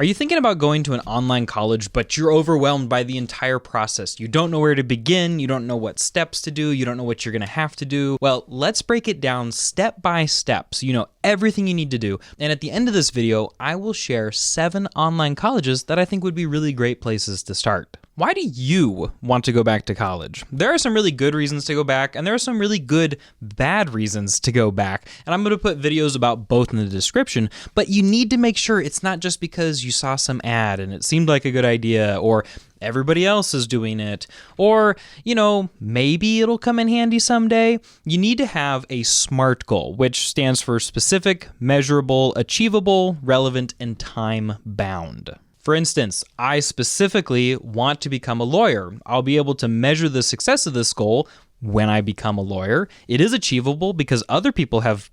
Are you thinking about going to an online college, but you're overwhelmed by the entire process? You don't know where to begin, you don't know what steps to do, you don't know what you're gonna have to do. Well, let's break it down step by step so you know everything you need to do. And at the end of this video, I will share 7 online colleges that I think would be really great places to start. Why do you want to go back to college? There are some really good reasons to go back, and there are some really good bad reasons to go back. And I'm going to put videos about both in the description, but you need to make sure it's not just because you saw some ad and it seemed like a good idea, or everybody else is doing it, or, maybe it'll come in handy someday. You need to have a SMART goal, which stands for specific, measurable, achievable, relevant, and time-bound. For instance, I specifically want to become a lawyer. I'll be able to measure the success of this goal when I become a lawyer. It is achievable because other people have,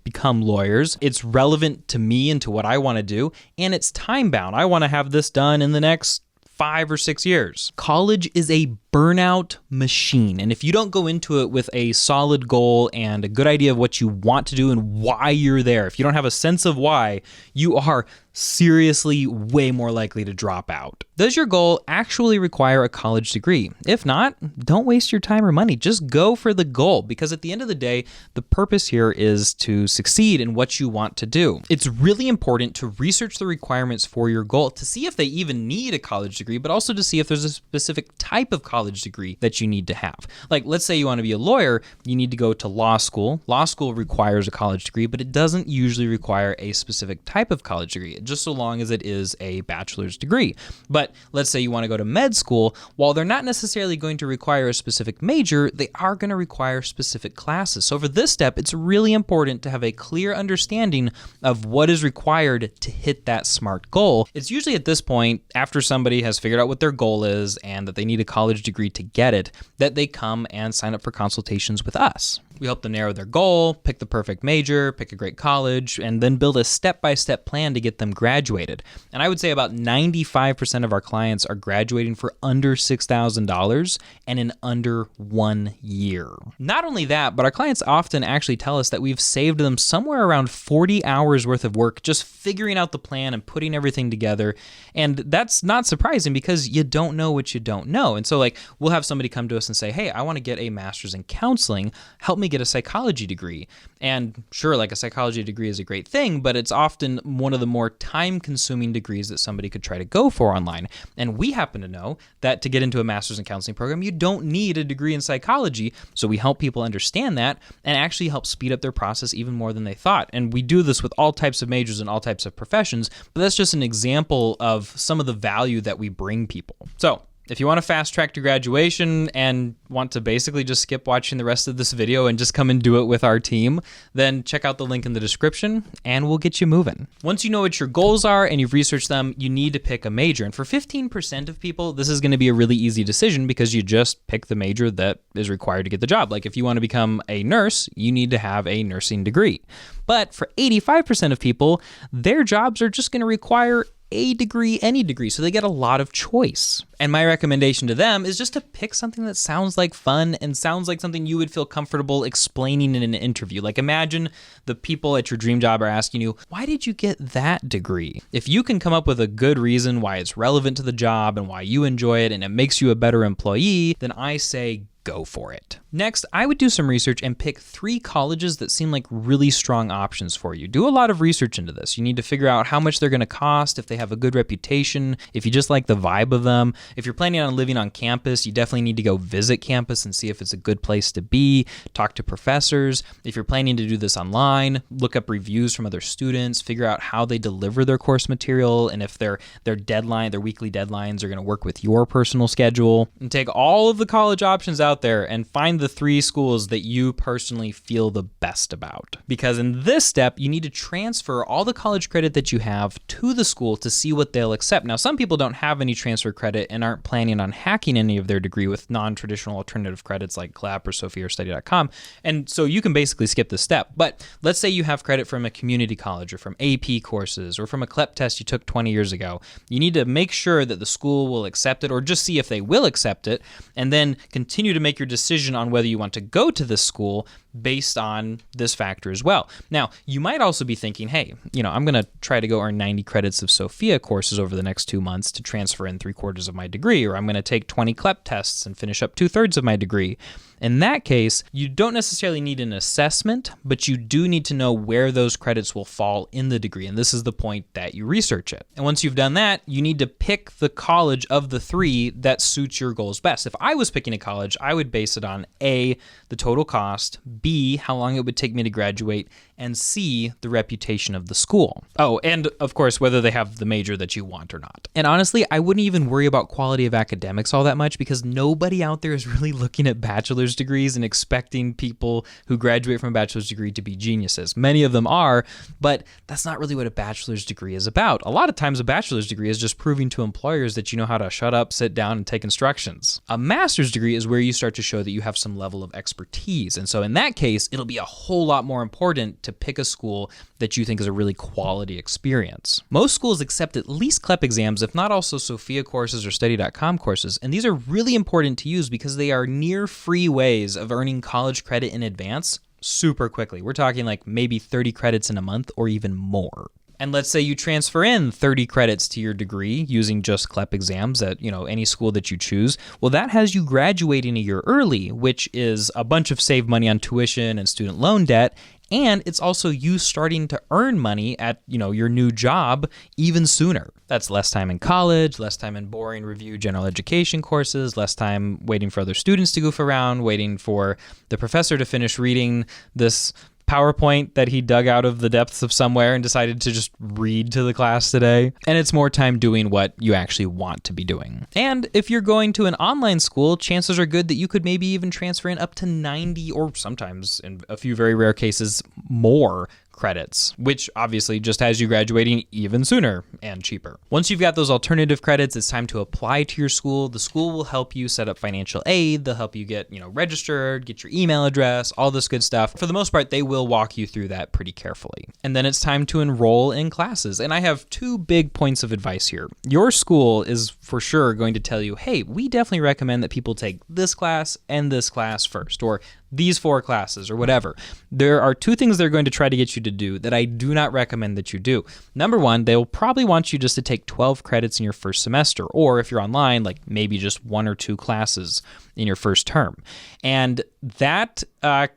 become lawyers. It's relevant to me and to what I want to do, and it's time-bound. I want to have this done in the next 5 or 6 years. College is a burnout machine, and if you don't go into it with a solid goal and a good idea of what you want to do and why you're there, if you don't have a sense of why, you are seriously way more likely to drop out. Does your goal actually require a college degree? If not, don't waste your time or money. Just go for the goal, because at the end of the day, the purpose here is to succeed in what you want to do. It's really important to research the requirements for your goal to see if they even need a college degree, but also to see if there's a specific type of college degree that you need to have. Like, let's say you want to be a lawyer, you need to go to law school. Law school requires a college degree, but it doesn't usually require a specific type of college degree, just so long as it is a bachelor's degree. But let's say you want to go to med school, while they're not necessarily going to require a specific major, they are going to require specific classes. So for this step, it's really important to have a clear understanding of what is required to hit that SMART goal. It's usually at this point, after somebody has figured out what their goal is and that they need a college degree to get it, that they come and sign up for consultations with us. We help them narrow their goal, pick the perfect major, pick a great college, and then build a step-by-step plan to get them graduated. And I would say about 95% of our clients are graduating for under $6,000 and in under 1 year. Not only that, but our clients often actually tell us that we've saved them somewhere around 40 hours worth of work just figuring out the plan and putting everything together. And that's not surprising because you don't know what you don't know. And so we'll have somebody come to us and say, hey, I want to get a master's in counseling. Help me get a psychology degree. And sure, a psychology degree is a great thing, but it's often one of the more time-consuming degrees that somebody could try to go for online. And we happen to know that to get into a master's in counseling program, you don't need a degree in psychology. So we help people understand that and actually help speed up their process even more than they thought. And we do this with all types of majors and all types of professions, but that's just an example of some of the value that we bring people. So if you want to fast track to graduation and want to basically just skip watching the rest of this video and just come and do it with our team, then check out the link in the description and we'll get you moving. Once you know what your goals are and you've researched them, you need to pick a major. And for 15% of people, this is going to be a really easy decision because you just pick the major that is required to get the job. Like if you want to become a nurse, you need to have a nursing degree. But for 85% of people, their jobs are just going to require a degree, any degree, so they get a lot of choice. And my recommendation to them is just to pick something that sounds like fun and sounds like something you would feel comfortable explaining in an interview. Like imagine the people at your dream job are asking you, why did you get that degree? If you can come up with a good reason why it's relevant to the job and why you enjoy it and it makes you a better employee, then I say go for it. Next, I would do some research and pick 3 colleges that seem like really strong options for you. Do a lot of research into this. You need to figure out how much they're going to cost, if they have a good reputation, if you just like the vibe of them. If you're planning on living on campus, you definitely need to go visit campus and see if it's a good place to be, talk to professors. If you're planning to do this online, look up reviews from other students, figure out how they deliver their course material, and if their weekly deadlines are going to work with your personal schedule. And take all of the college options out there and find the 3 schools that you personally feel the best about. Because in this step, you need to transfer all the college credit that you have to the school to see what they'll accept. Now, some people don't have any transfer credit and aren't planning on hacking any of their degree with non-traditional alternative credits like CLAP or Sophia or Study.com. And so you can basically skip this step. But let's say you have credit from a community college or from AP courses or from a CLEP test you took 20 years ago. You need to make sure that the school will accept it or just see if they will accept it and then continue to make your decision on whether you want to go to this school based on this factor as well. Now, you might also be thinking, hey, I'm going to try to go earn 90 credits of Sophia courses over the next 2 months to transfer in 3/4 of my degree, or I'm going to take 20 CLEP tests and finish up 2/3 of my degree. In that case, you don't necessarily need an assessment, but you do need to know where those credits will fall in the degree, and this is the point that you research it. And once you've done that, you need to pick the college of the 3 that suits your goals best. If I was picking a college, I would base it on A, the total cost, B, how long it would take me to graduate, and C, the reputation of the school. Oh, and of course, whether they have the major that you want or not. And honestly, I wouldn't even worry about quality of academics all that much because nobody out there is really looking at bachelor's degrees and expecting people who graduate from a bachelor's degree to be geniuses. Many of them are, but that's not really what a bachelor's degree is about. A lot of times a bachelor's degree is just proving to employers that you know how to shut up, sit down, and take instructions. A master's degree is where you start to show that you have some level of expertise. And so in that case, it'll be a whole lot more important to pick a school that you think is a really quality experience. Most schools accept at least CLEP exams, if not also Sophia courses or Study.com courses, and these are really important to use because they are near free ways of earning college credit in advance super quickly. We're talking like maybe 30 credits in a month or even more. And let's say you transfer in 30 credits to your degree using just CLEP exams at, any school that you choose. Well, that has you graduating a year early, which is a bunch of saved money on tuition and student loan debt. And it's also you starting to earn money at, your new job even sooner. That's less time in college, less time in boring review general education courses, less time waiting for other students to goof around, waiting for the professor to finish reading this PowerPoint that he dug out of the depths of somewhere and decided to just read to the class today. And it's more time doing what you actually want to be doing. And if you're going to an online school, chances are good that you could maybe even transfer in up to 90 or sometimes in a few very rare cases more credits, which obviously just has you graduating even sooner and cheaper. Once you've got those alternative credits, it's time to apply to your school. The school will help you set up financial aid. They'll help you get, registered, get your email address, all this good stuff. For the most part, they will walk you through that pretty carefully. And then it's time to enroll in classes. And I have 2 big points of advice here. Your school is for sure going to tell you, hey, we definitely recommend that people take this class and this class first, or these 4 classes or whatever. There are 2 things they're going to try to get you to do that I do not recommend that you do. Number 1, they'll probably want you just to take 12 credits in your first semester, or if you're online, like maybe just 1 or 2 classes in your first term. And that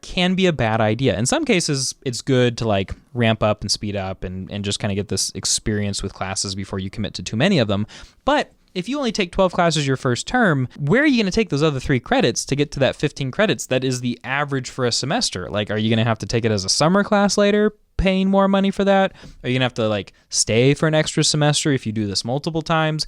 can be a bad idea. In some cases, it's good to ramp up and speed up and just kind of get this experience with classes before you commit to too many of them. But if you only take 12 classes your first term, where are you going to take those other 3 credits to get to that 15 credits that is the average for a semester? Are you going to have to take it as a summer class later, paying more money for that? Are you going to have to stay for an extra semester if you do this multiple times?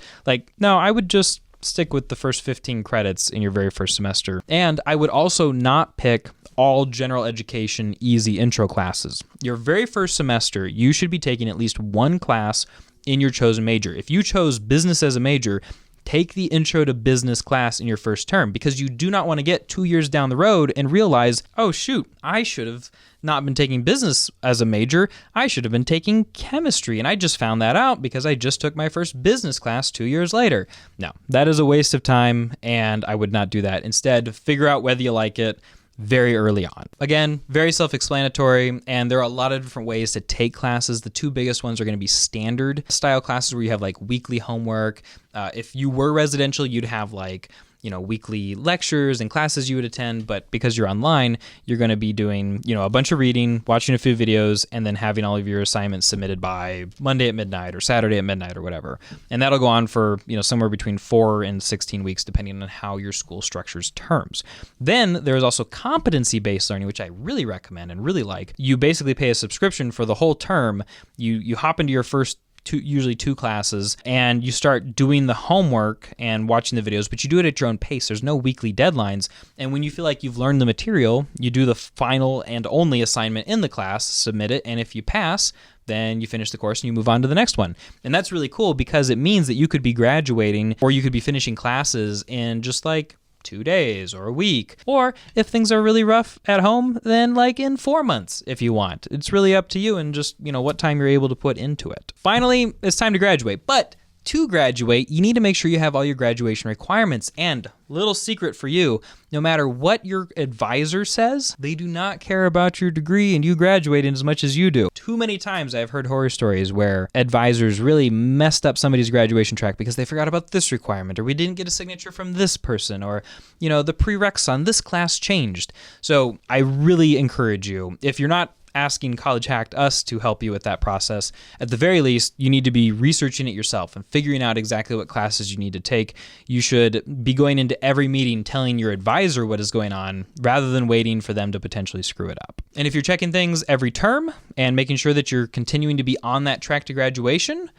No, I would just stick with the first 15 credits in your very first semester. And I would also not pick all general education easy intro classes. Your very first semester, you should be taking at least 1 class in your chosen major. If you chose business as a major, take the intro to business class in your first term, because you do not want to get 2 years down the road and realize, oh shoot, I should have not been taking business as a major. I should have been taking chemistry. And I just found that out because I just took my first business class 2 years later. No, that is a waste of time, and I would not do that. Instead, figure out whether you like it very early on. Again, very self-explanatory, and there are a lot of different ways to take classes. The 2 biggest ones are going to be standard style classes where you have weekly homework. If you were residential, you'd have weekly lectures and classes you would attend, but because you're online, you're going to be doing, a bunch of reading, watching a few videos, and then having all of your assignments submitted by Monday at midnight or Saturday at midnight or whatever. And that'll go on for, somewhere between 4 and 16 weeks, depending on how your school structures terms. Then there's also competency-based learning, which I really recommend and really like. You basically pay a subscription for the whole term. You hop into your first usually 2 classes, and you start doing the homework and watching the videos, but you do it at your own pace. There's no weekly deadlines. And when you feel like you've learned the material, you do the final and only assignment in the class, submit it, and if you pass, then you finish the course and you move on to the next one. And that's really cool because it means that you could be graduating or you could be finishing classes in just 2 days or a week. Or if things are really rough at home, then in 4 months if you want. It's really up to you and just, what time you're able to put into it. Finally, it's time to graduate. But to graduate, you need to make sure you have all your graduation requirements. And little secret for you, no matter what your advisor says, they do not care about your degree and you graduating as much as you do. Too many times I've heard horror stories where advisors really messed up somebody's graduation track because they forgot about this requirement, or we didn't get a signature from this person, or, you know, the prereqs on this class changed. So I really encourage you, if you're not asking College Hacked us to help you with that process, at the very least, you need to be researching it yourself and figuring out exactly what classes you need to take. You should be going into every meeting telling your advisor what is going on rather than waiting for them to potentially screw it up. And if you're checking things every term and making sure that you're continuing to be on that track to graduation,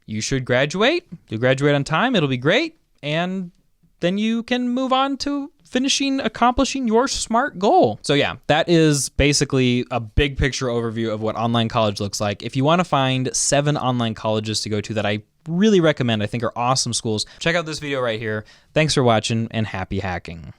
you should graduate. You'll graduate on time. It'll be great. And then you can move on to accomplishing your SMART goal. So yeah, that is basically a big picture overview of what online college looks like. If you want to find 7 online colleges to go to that I really recommend, I think are awesome schools, check out this video right here. Thanks for watching and happy hacking.